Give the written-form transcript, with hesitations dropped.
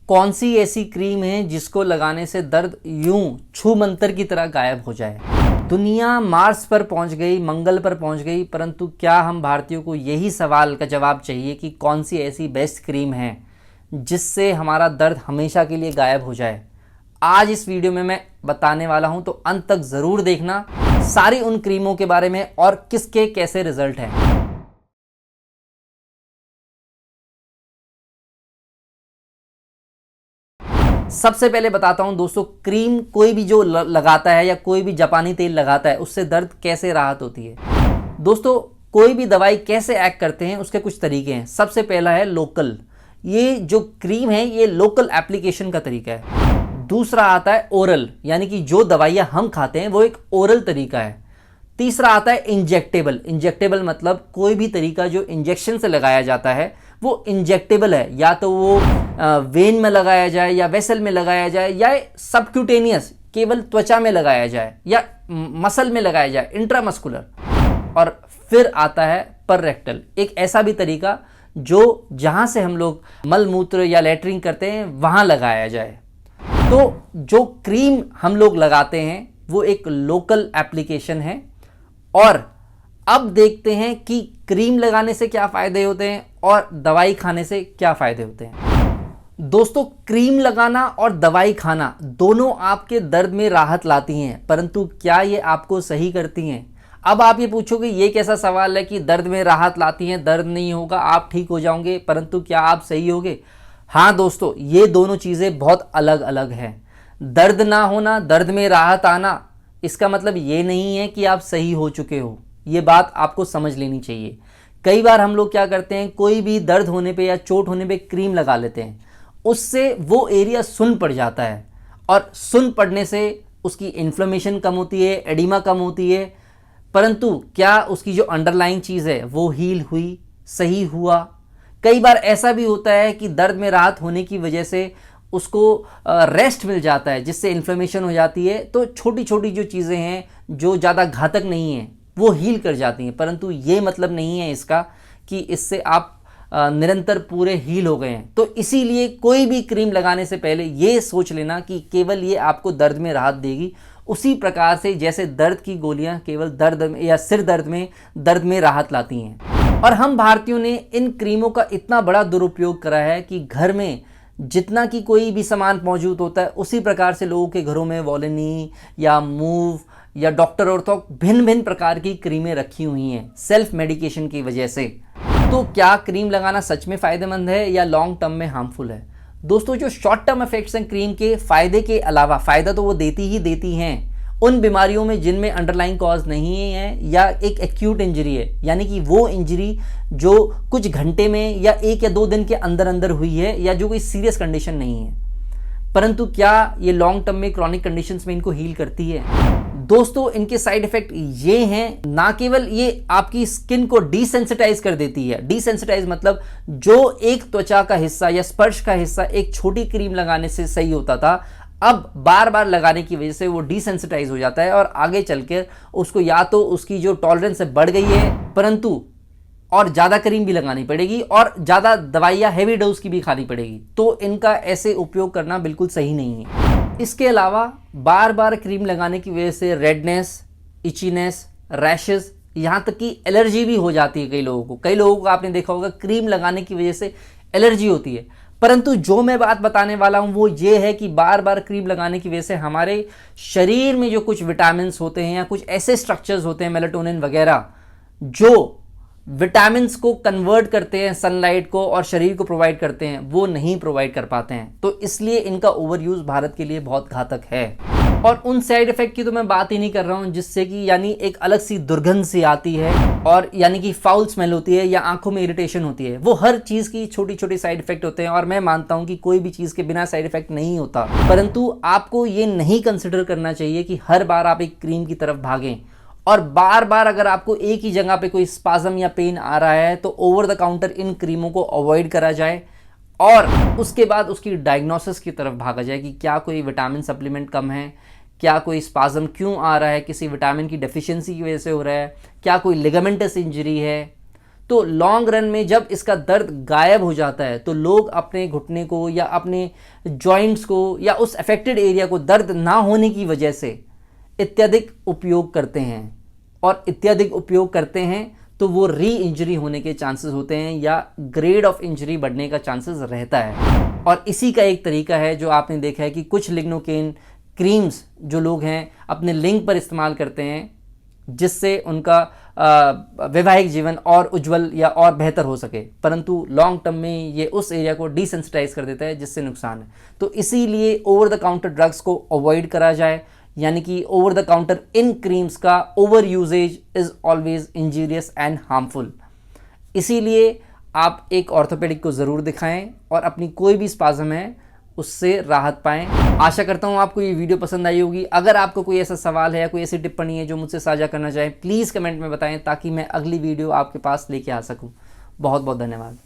कौन सी ऐसी क्रीम है जिसको लगाने से दर्द यूं छू मंतर की तरह गायब हो जाए। दुनिया मार्स पर पहुंच गई, मंगल पर पहुंच गई, परंतु क्या हम भारतीयों को यही सवाल का जवाब चाहिए कि कौन सी ऐसी बेस्ट क्रीम है जिससे हमारा दर्द हमेशा के लिए गायब हो जाए। आज इस वीडियो में मैं बताने वाला हूं, तो अंत तक ज़रूर देखना सारी उन क्रीमों के बारे में और किसके कैसे रिजल्ट हैं। सबसे पहले बताता हूं दोस्तों, क्रीम कोई भी जो लगाता है या कोई भी जापानी तेल लगाता है उससे दर्द कैसे राहत होती है। दोस्तों, कोई भी दवाई कैसे एक्ट करते हैं उसके कुछ तरीके हैं। सबसे पहला है लोकल, ये जो क्रीम है ये लोकल एप्लीकेशन का तरीका है। दूसरा आता है ओरल, यानी कि जो दवाइयां हम खाते हैं वो एक ओरल तरीका है। तीसरा आता है इंजेक्टेबल, इंजेक्टेबल मतलब कोई भी तरीका जो इंजेक्शन से लगाया जाता है वो इंजेक्टेबल है, या तो वो वेन में लगाया जाए या वेसल में लगाया जाए या सबक्यूटेनियस केवल त्वचा में लगाया जाए या मसल में लगाया जाए, इंट्रामस्कुलर। और फिर आता है पर रेक्टल, एक ऐसा भी तरीका जो जहां से हम लोग मल मूत्र या लेटरिंग करते हैं वहां लगाया जाए। तो जो क्रीम हम लोग लगाते हैं वो एक लोकल एप्लीकेशन है। और अब देखते हैं कि क्रीम लगाने से क्या फ़ायदे होते हैं और दवाई खाने से क्या फ़ायदे होते हैं। दोस्तों, क्रीम लगाना और दवाई खाना दोनों आपके दर्द में राहत लाती हैं, परंतु क्या ये आपको सही करती हैं? अब आप ये पूछोगे ये कैसा सवाल है कि दर्द में राहत लाती हैं, दर्द नहीं होगा, आप ठीक हो जाओगे, परंतु क्या आप सही होगे? हाँ दोस्तों, ये दोनों चीज़ें बहुत अलग अलग हैं। दर्द ना होना, दर्द में राहत आना, इसका मतलब ये नहीं है कि आप सही हो चुके हो। ये बात आपको समझ लेनी चाहिए। कई बार हम लोग क्या करते हैं, कोई भी दर्द होने पे या चोट होने पे क्रीम लगा लेते हैं, उससे वो एरिया सुन्न पड़ जाता है और सुन्न पड़ने से उसकी इन्फ्लेमेशन कम होती है, एडिमा कम होती है, परंतु क्या उसकी जो अंडरलाइंग चीज़ है वो हील हुई, सही हुआ? कई बार ऐसा भी होता है कि दर्द में राहत होने की वजह से उसको रेस्ट मिल जाता है, जिससे इन्फ्लेमेशन हो जाती है। तो छोटी छोटी जो चीज़ें हैं जो ज़्यादा घातक नहीं हैं वो हील कर जाती हैं, परंतु ये मतलब नहीं है इसका कि इससे आप निरंतर पूरे हील हो गए हैं। तो इसीलिए कोई भी क्रीम लगाने से पहले ये सोच लेना कि केवल ये आपको दर्द में राहत देगी, उसी प्रकार से जैसे दर्द की गोलियां केवल दर्द में या सिर दर्द में राहत लाती हैं। और हम भारतीयों ने इन क्रीमों का इतना बड़ा दुरुपयोग करा है कि घर में जितना कि कोई भी सामान मौजूद होता है उसी प्रकार से लोगों के घरों में वोलिनी या मूव या डॉक्टर ऑर्थो भिन्न भिन्न प्रकार की क्रीमें रखी हुई हैं सेल्फ मेडिकेशन की वजह से। तो क्या क्रीम लगाना सच में फ़ायदेमंद है या लॉन्ग टर्म में हार्मफुल है? दोस्तों, जो शॉर्ट टर्म इफेक्ट्स हैं क्रीम के, फ़ायदे के अलावा फ़ायदा तो वो देती ही देती हैं उन बीमारियों में जिनमें अंडरलाइंग कॉज नहीं है या एक एक्यूट इंजरी है, यानी कि वो इंजरी जो कुछ घंटे में या 1 या 2 दिन के अंदर अंदर हुई है या जो कोई सीरियस कंडीशन नहीं है। परंतु क्या ये लॉन्ग टर्म में क्रॉनिक कंडीशंस में इनको हील करती है? दोस्तों, इनके साइड इफेक्ट ये हैं, ना केवल ये आपकी स्किन को डिसेंसिटाइज कर देती है। डिसेंसिटाइज मतलब जो एक त्वचा का हिस्सा या स्पर्श का हिस्सा एक छोटी क्रीम लगाने से सही होता था, अब बार बार लगाने की वजह से वो डिसेंसिटाइज हो जाता है और आगे चलकर उसको या तो उसकी जो टॉलरेंस है बढ़ गई है, परंतु और ज़्यादा क्रीम भी लगानी पड़ेगी और ज़्यादा दवाइयाँ हैवी डोज की भी खानी पड़ेगी। तो इनका ऐसे उपयोग करना बिल्कुल सही नहीं है। इसके अलावा बार बार क्रीम लगाने की वजह से रेडनेस, इचीनेस, रैशेस, यहाँ तक कि एलर्जी भी हो जाती है कई लोगों को। कई लोगों को आपने देखा होगा क्रीम लगाने की वजह से एलर्जी होती है। परंतु जो मैं बात बताने वाला हूँ वो ये है कि बार बार क्रीम लगाने की वजह से हमारे शरीर में जो कुछ विटामिन्स होते हैं या कुछ ऐसे स्ट्रक्चर्स होते हैं, मेलाटोनिन वगैरह, जो विटामिन्स को कन्वर्ट करते हैं सनलाइट को और शरीर को प्रोवाइड करते हैं, वो नहीं प्रोवाइड कर पाते हैं। तो इसलिए इनका ओवर यूज़ भारत के लिए बहुत घातक है। और उन साइड इफेक्ट की तो मैं बात ही नहीं कर रहा हूँ जिससे कि यानी एक अलग सी दुर्गंध सी आती है और यानी कि फाउल स्मेल होती है या आंखों में इरिटेशन होती है। वो हर चीज़ की छोटी छोटी साइड इफेक्ट होते हैं और मैं मानता हूँ कि कोई भी चीज़ के बिना साइड इफेक्ट नहीं होता, परंतु आपको ये नहीं कंसिडर करना चाहिए कि हर बार आप एक क्रीम की तरफ भागें। और बार बार अगर आपको एक ही जगह पे कोई स्पाज्म या पेन आ रहा है तो ओवर द काउंटर इन क्रीमों को अवॉइड करा जाए और उसके बाद उसकी डायग्नोसिस की तरफ भागा जाए कि क्या कोई विटामिन सप्लीमेंट कम है, क्या कोई स्पाज्म क्यों आ रहा है, किसी विटामिन की डेफिशिएंसी की वजह से हो रहा है, क्या कोई लिगामेंटस इंजरी है। तो लॉन्ग रन में जब इसका दर्द गायब हो जाता है तो लोग अपने घुटने को या अपने जॉइंट्स को या उस अफेक्टेड एरिया को दर्द ना होने की वजह से अत्यधिक उपयोग करते हैं, और अत्यधिक उपयोग करते हैं तो वो री इंजरी होने के चांसेस होते हैं या ग्रेड ऑफ इंजरी बढ़ने का चांसेस रहता है। और इसी का एक तरीका है जो आपने देखा है कि कुछ लिग्नोकेन क्रीम्स जो लोग हैं अपने लिंग पर इस्तेमाल करते हैं, जिससे उनका वैवाहिक जीवन और उज्जवल या और बेहतर हो सके, परंतु लॉन्ग टर्म में ये उस एरिया को डिसेंसिटाइज कर देता है जिससे नुकसान है। तो इसीलिए ओवर द काउंटर ड्रग्स को अवॉइड करा जाए, यानी कि over the counter in creams का over usage is always injurious and harmful. इसीलिए आप एक ऑर्थोपेडिक को ज़रूर दिखाएं और अपनी कोई भी स्पाज़म है उससे राहत पाएं। आशा करता हूँ आपको ये वीडियो पसंद आई होगी। अगर आपको कोई ऐसा सवाल है या कोई ऐसी टिप्पणी है जो मुझसे साझा करना चाहें, प्लीज़ कमेंट में बताएं ताकि मैं अगली वीडियो आपके पास लेके आ सकूँ। बहुत बहुत धन्यवाद।